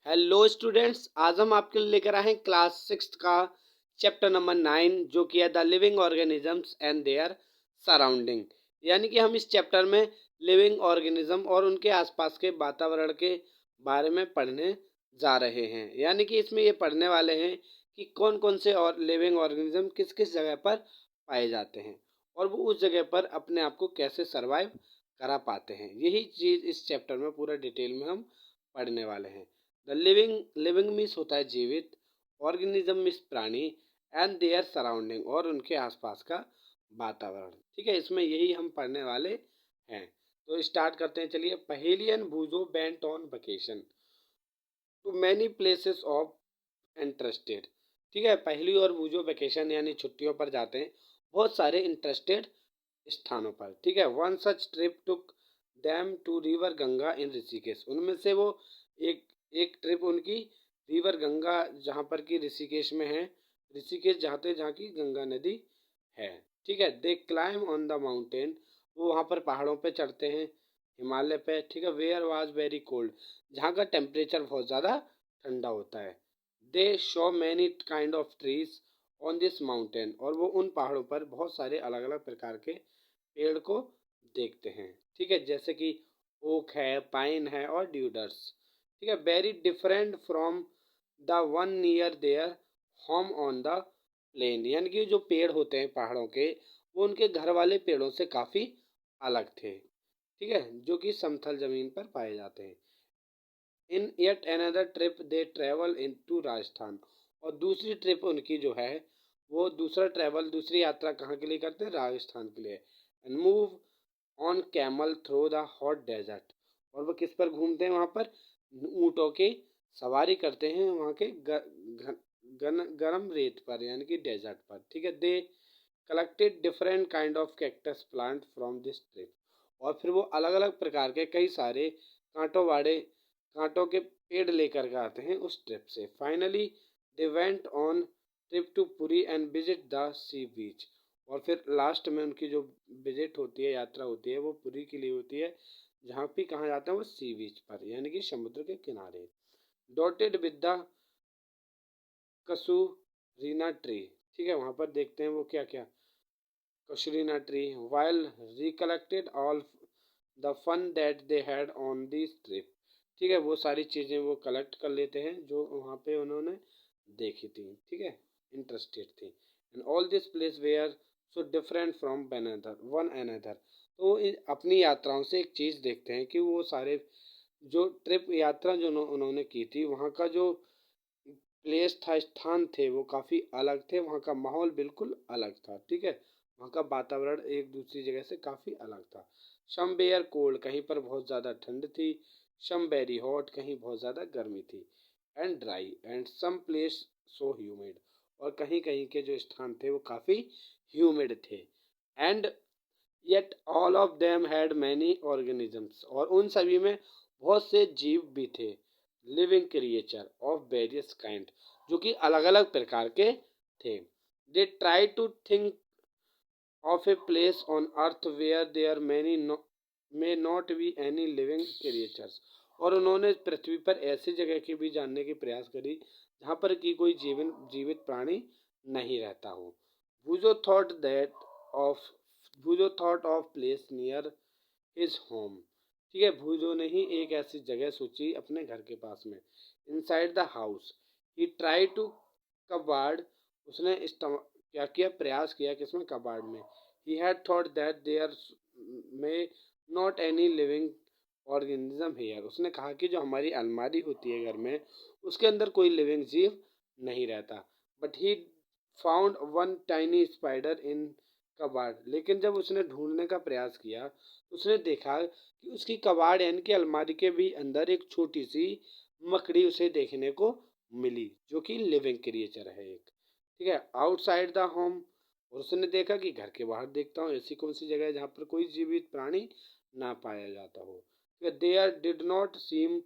Hello students, आज हम आपके लिए लेकर आए हैं क्लास 6 का चैप्टर नंबर 9 जो कि है the living organisms and their surrounding. यानी कि हम इस चैप्टर में लिविंग ऑर्गेनिज्म और उनके आसपास के वातावरण के बारे में पढ़ने जा रहे हैं। यानी कि इसमें ये पढ़ने वाले हैं कि कौन कौन से और लिविंग ऑर्गेनिज्म किस किस जगह पर पाए जाते हैं और वो उस जगह पर अपने आप को कैसे सरवाइव करा पाते हैं। यही चीज़ इस चैप्टर में पूरा डिटेल में हम पढ़ने वाले हैं। द लिविंग मीन्स होता है जीवित, ऑर्गेनिज्म मीन्स प्राणी एंड देयर सराउंडिंग और उनके आसपास का वातावरण। ठीक है, इसमें यही हम पढ़ने वाले हैं। तो स्टार्ट करते हैं। चलिए, पहेलियन Boojho went on vacation to many places of interested. ठीक है, पहली और बूजो वेकेशन यानी छुट्टियों पर जाते हैं बहुत सारे इंटरेस्टेड स्थानों पर। ठीक है, one such trip took them to river Ganga in Rishikesh. उनमें से वो एक एक ट्रिप उनकी रिवर गंगा, जहाँ पर कि ऋषिकेश में है, ऋषिकेश जाते जहाँ की गंगा नदी है। ठीक है, दे क्लाइम ऑन द माउंटेन। वो वहाँ पर पहाड़ों पे चढ़ते हैं, हिमालय पे। ठीक है, वेयर वाज वेरी कोल्ड, जहाँ का टेम्परेचर बहुत ज़्यादा ठंडा होता है। दे show many kind of trees on this mountain. और वो उन पहाड़ों पर बहुत सारे अलग अलग प्रकार के पेड़ को देखते हैं। ठीक है, जैसे कि ओक है, पाइन है और ड्यूडर्स। ठीक है, very different from the one near their home on the plain. यानी कि जो पेड़ होते हैं पहाड़ों के, वो उनके घर वाले पेड़ों से काफ़ी अलग थे। ठीक है, जो कि समतल जमीन पर पाए जाते हैं। In yet another trip they travel into Rajasthan. और दूसरी ट्रिप उनकी जो है, वो दूसरी यात्रा कहाँ के लिए करते हैं? राजस्थान के लिए। And move on camel through the hot desert. और वो किस पर घूमते हैं? वहाँ पर ऊँटों की सवारी करते हैं वहाँ के गर्म रेत पर, यानी कि डेजर्ट पर। ठीक है, they collected different kind of cactus plant from this trip. और फिर वो अलग अलग प्रकार के कई सारे कांटों के पेड़ लेकर के आते हैं उस ट्रिप से। Finally they went on trip to Puri and visit the sea beach. और फिर लास्ट में उनकी जो विजिट होती है, यात्रा होती है, वो पुरी के लिए होती है, जहाँ भी कहाँ जाते हैं? वो सी बीच पर, यानी कि समुद्र के किनारे। Dotted with the casuarina tree. ठीक है, वहाँ पर देखते हैं वो क्या क्या casuarina tree. While recollected all the fun that they had on this trip. ठीक है, वो सारी चीज़ें वो कलेक्ट कर लेते हैं जो वहाँ पे उन्होंने देखी थी। ठीक है, इंटरेस्टेड थी। And all this place were so different from one another. तो अपनी यात्राओं से एक चीज़ देखते हैं कि वो सारे जो ट्रिप यात्रा जो उन्होंने की थी, वहाँ का जो प्लेस था, स्थान थे, वो काफ़ी अलग थे। वहाँ का माहौल बिल्कुल अलग था। ठीक है, वहाँ का वातावरण एक दूसरी जगह से काफ़ी अलग था। सम वेयर कोल्ड, कहीं पर बहुत ज़्यादा ठंड थी। सम वेरी हॉट, कहीं बहुत ज़्यादा गर्मी थी। And dry and some place so humid. और कहीं कहीं के जो स्थान थे वो काफ़ी ह्यूमिड थे। And yet all of them had many organisms. और उन सभी में बहुत से जीव भी थे। Living creature of various kind, जो कि अलग अलग प्रकार के थे। They try to think of a place on earth where there many may not be any living creatures. और उन्होंने पृथ्वी पर ऐसी जगह की भी जानने की प्रयास करी जहाँ पर कि कोई जीवित प्राणी नहीं रहता हो। Boojho thought that of Boojho thought of place near his home. ठीक है, भूजो ने ही एक ऐसी जगह सोची अपने घर के पास में। Inside the house he try to कबाड़। उसने क्या किया? प्रयास किया किसमें? कबाड़ में। He had thought that there may not any living organism here. उसने कहा कि जो हमारी अलमारी होती है घर में, उसके अंदर कोई लिविंग जीव नहीं रहता। But he found one tiny spider in कबाड़। लेकिन जब उसने ढूंढने का प्रयास किया, उसने देखा कि उसकी कबाड़ यानी कि अलमारी के भी अंदर एक छोटी सी मकड़ी उसे देखने को मिली, जो कि लिविंग क्रिएचर है एक। ठीक है, आउटसाइड द होम। और उसने देखा कि घर के बाहर देखता हूँ ऐसी कौन सी जगह है जहाँ पर कोई जीवित प्राणी ना पाया जाता हो। There did not seem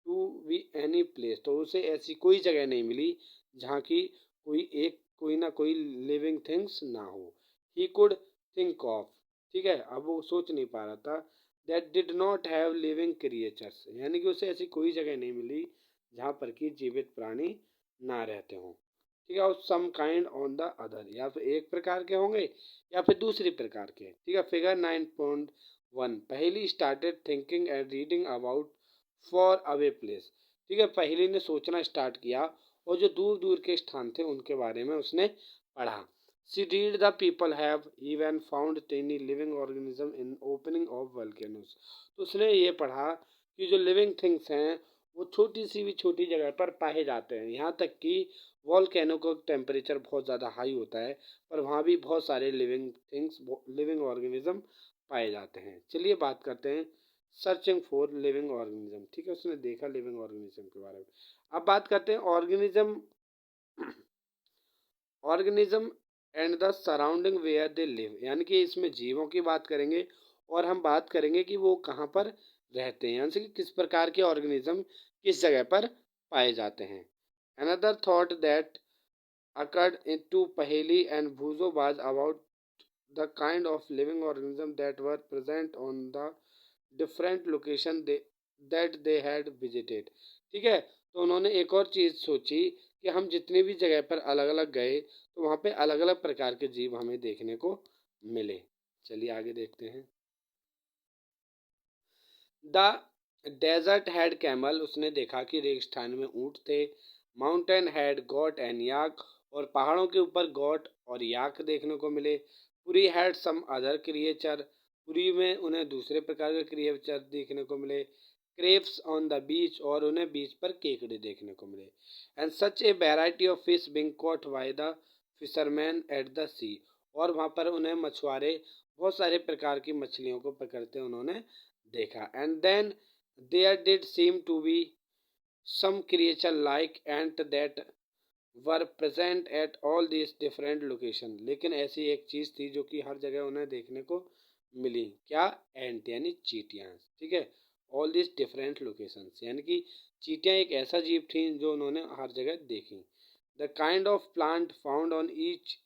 to be any place. तो उसे ऐसी कोई जगह नहीं मिली जहाँ की कोई ना कोई लिविंग थिंग्स ना हो। He could think of. ठीक है, अब वो सोच नहीं पा रहा था। That did not have living creatures, यानी कि उसे ऐसी कोई जगह नहीं मिली जहाँ पर कि जीवित प्राणी ना रहते हों। ठीक है, और some kind on the other, या तो एक प्रकार के होंगे या फिर दूसरी प्रकार के। ठीक है, फिगर 9.1, पहेली started thinking and reading about for away place. ठीक है, पहेली ने सोचना स्टार्ट किया और जो दूर दूर के स्थान थे उनके बारे में उसने पढ़ा। She read the people have even found tiny living organism in opening of volcanoes. तो उसने ये पढ़ा कि जो लिविंग थिंग्स हैं वो छोटी सी भी छोटी जगह पर पाए जाते हैं। यहाँ तक कि वॉल्केनो का टेम्परेचर बहुत ज़्यादा हाई होता है, पर वहाँ भी बहुत सारे लिविंग थिंग्स, लिविंग ऑर्गेनिज्म पाए जाते हैं। चलिए बात करते हैं सर्चिंग फॉर लिविंग ऑर्गेनिज्म। ठीक है, उसने देखा लिविंग ऑर्गेनिज्म के बारे में। अब बात करते हैं organism organism and the surrounding where they live, यानी कि इसमें जीवों की बात करेंगे और हम बात करेंगे कि वो कहाँ पर रहते हैं, यानी कि किस प्रकार के ऑर्गेनिज्म किस जगह पर पाए जाते हैं। Another thought that occurred into Paheli and Bhuzo was about the kind of living organisms that were present on the different location that they had visited। ठीक है, तो उन्होंने एक और चीज़ सोची कि हम जितनी भी जगह पर अलग अलग गए तो वहाँ पे अलग अलग प्रकार के जीव हमें देखने को मिले। चलिए आगे देखते हैं। द डेजर्ट हैड कैमल, उसने देखा कि रेगिस्तान में ऊँट थे। माउंटेन हैड गॉट एंड याक, और पहाड़ों के ऊपर गॉट और याक देखने को मिले। Puri had some other creature, Puri में उन्हें दूसरे प्रकार के क्रिएचर देखने को मिले। क्रेप्स ऑन द बीच, और उन्हें बीच पर केकड़े देखने को मिले। And such a variety of fish being caught by the fisherman at the sea, और वहाँ पर उन्हें मछुआरे बहुत सारे प्रकार की मछलियों को पकड़ते उन्होंने देखा। And then there did seem to be some creature like ant that were present at all this different location, लेकिन ऐसी एक चीज़ थी जो कि हर जगह उन्हें देखने को मिली। क्या? एंट यानी चींटियाँ। ठीक है, ऑल दिस डिफरेंट लोकेशंस, यानी कि चींटियाँ एक ऐसा जीव थी जो उन्होंने हर जगह देखी। The kind of plant found on each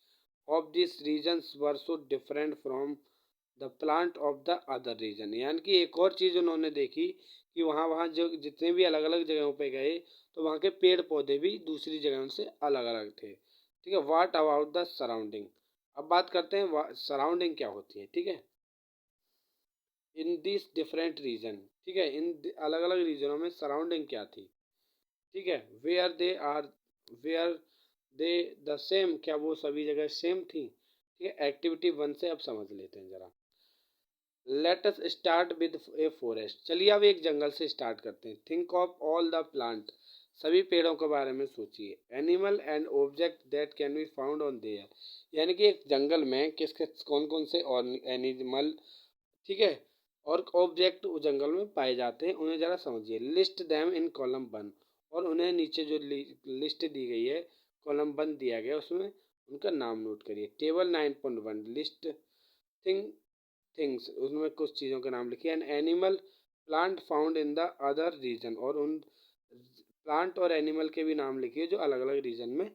of this regions were so different from the plant of the other region, यानी कि एक और चीज़ उन्होंने देखी कि वहाँ वहाँ जो जितने भी अलग अलग जगहों पे गए तो वहाँ के पेड़ पौधे भी दूसरी जगहों से अलग अलग थे। ठीक है, व्हाट अबाउट द सराउंडिंग। अब बात करते हैं सराउंडिंग क्या होती है। ठीक है, इन दिस डिफरेंट रीजन, ठीक है, इन अलग अलग रीजनों में सराउंडिंग क्या थी। ठीक है, वेयर दे द सेम, क्या वो सभी जगह सेम थी। ठीक है, एक्टिविटी 1 से अब समझ लेते हैं जरा। Let us start with a forest, चलिए अब एक जंगल से स्टार्ट करते हैं। Think of all the plant, सभी पेड़ों के बारे में सोचिए। Animal and object that can be found on their, यानी कि एक जंगल में किस किस कौन कौन से और एनिमल, ठीक है, और ऑब्जेक्ट उस जंगल में पाए जाते हैं, उन्हें ज़रा समझिए। लिस्ट दैम इन कॉलम 1, और उन्हें नीचे जो लिस्ट दी गई है, कॉलम 1 दिया गया उसमें उनका नाम नोट करिए। टेबल 9.1 लिस्ट थिंग थिंग्स, उसमें कुछ चीज़ों के नाम लिखिए। An animal plant found in the other region, और उन प्लांट और एनिमल के भी नाम लिखिए जो अलग अलग रीजन में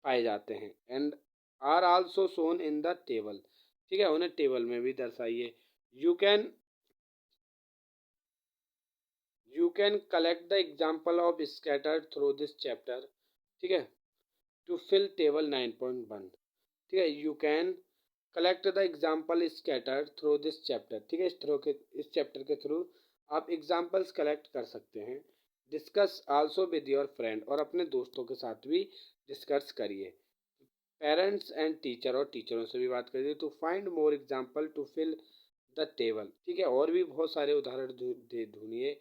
पाए जाते हैं। And are also shown in the table, ठीक है, उन्हें टेबल में भी दर्शाइए। You can you can collect the example of scattered through this chapter, ठीक है, टू फिल टेबल 9.1। ठीक है, you can collect the example scattered through this chapter, ठीक है, इस चैप्टर के थ्रू आप एग्जाम्पल्स कलेक्ट कर सकते हैं। Discuss also with your friend, और अपने दोस्तों के साथ भी डिस्कस करिए। पेरेंट्स एंड टीचर, और टीचरों से भी बात करिए। To find more example to fill the table, ठीक है, और भी बहुत सारे उदाहरण ढूंढिए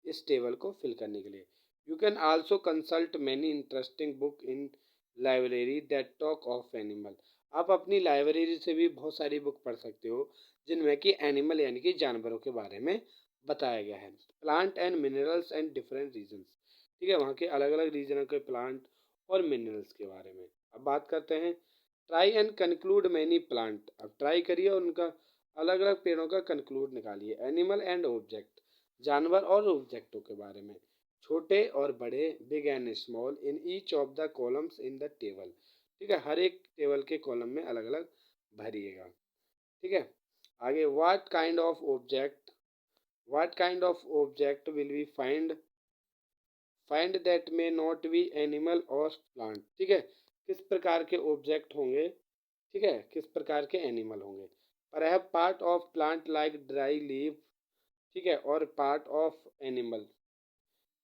इस टेबल को फिल करने के लिए। You can also consult many interesting book in library that talk of animal, आप अपनी लाइब्रेरी से भी बहुत सारी बुक पढ़ सकते हो जिनमें कि एनिमल यानी कि जानवरों के बारे में बताया गया है। Plant and minerals and different regions, ठीक है, वहाँ के अलग अलग रीजनों के प्लांट और मिनरल्स के बारे में। अब बात करते हैं try and conclude many plant, अब ट्राई करिए और उनका अलग अलग पेड़ों का कंक्लूड निकालिए। एनिमल एंड ऑब्जेक्ट, जानवर और ऑब्जेक्टों के बारे में, छोटे और बड़े, big and small, in each of the columns in the table, ठीक है, हर एक टेबल के कॉलम में अलग अलग भरिएगा। ठीक है, आगे what kind of object will be find find that may not B animal और प्लांट। ठीक है, किस प्रकार के ऑब्जेक्ट होंगे, ठीक है, किस प्रकार के एनिमल होंगे। पर है part of plant like dry leave, ठीक है, और part of animal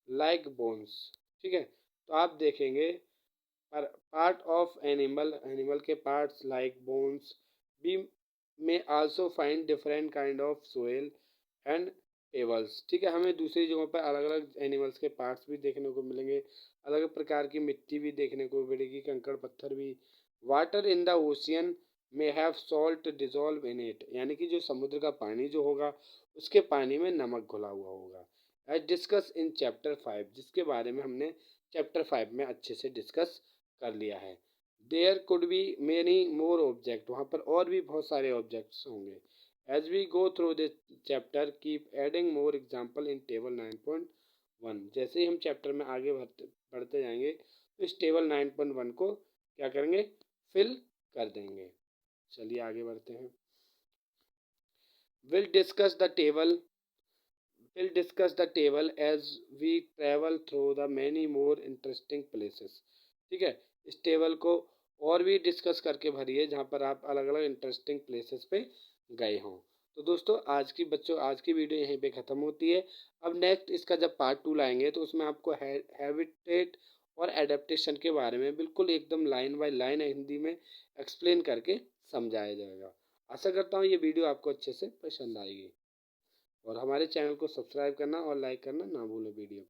like bones. ठीक है, तो आप देखेंगे पर पार्ट ऑफ एनिमल, एनिमल के parts like bones be may also find different kind of soil and pebbles. ठीक है, हमें दूसरी जगहों पर अलग अलग एनिमल्स के पार्ट्स भी देखने को मिलेंगे, अलग प्रकार की मिट्टी भी देखने को मिलेगी, कंकड़ पत्थर भी। वाटर इन द ओशियन में have salt dissolve in it, यानी कि जो समुद्र का पानी जो होगा उसके पानी में नमक घुला हुआ होगा। एज डिस्कस इन चैप्टर 5, जिसके बारे में हमने चैप्टर 5 में अच्छे से डिस्कस कर लिया है। There could be many more object, वहाँ पर और भी बहुत सारे ऑब्जेक्ट्स होंगे। As we go through this chapter keep adding more example in table 9.1, जैसे ही हम चैप्टर में आगे बढ़ते जाएंगे तो इस टेबल 9.1 को क्या करेंगे, फिल कर देंगे। चलिए आगे बढ़ते हैं। Will discuss the table We'll discuss the table as we travel through the many more interesting places। ठीक है, इस टेबल को और भी डिस्कस करके भरिए जहाँ पर आप अलग अलग इंटरेस्टिंग प्लेसेस पे गए हों। तो दोस्तों आज की वीडियो यहीं पे ख़त्म होती है। अब नेक्स्ट इसका जब पार्ट 2 लाएंगे तो उसमें आपको हैबिटेट और एडेप्टेशन के बारे में बिल्कुल एकदम लाइन बाय लाइन हिंदी में एक्सप्लेन करके समझाया जाएगा। आशा करता हूँ ये वीडियो आपको अच्छे से पसंद आएगी और हमारे चैनल को सब्सक्राइब करना और लाइक करना ना भूलें वीडियो।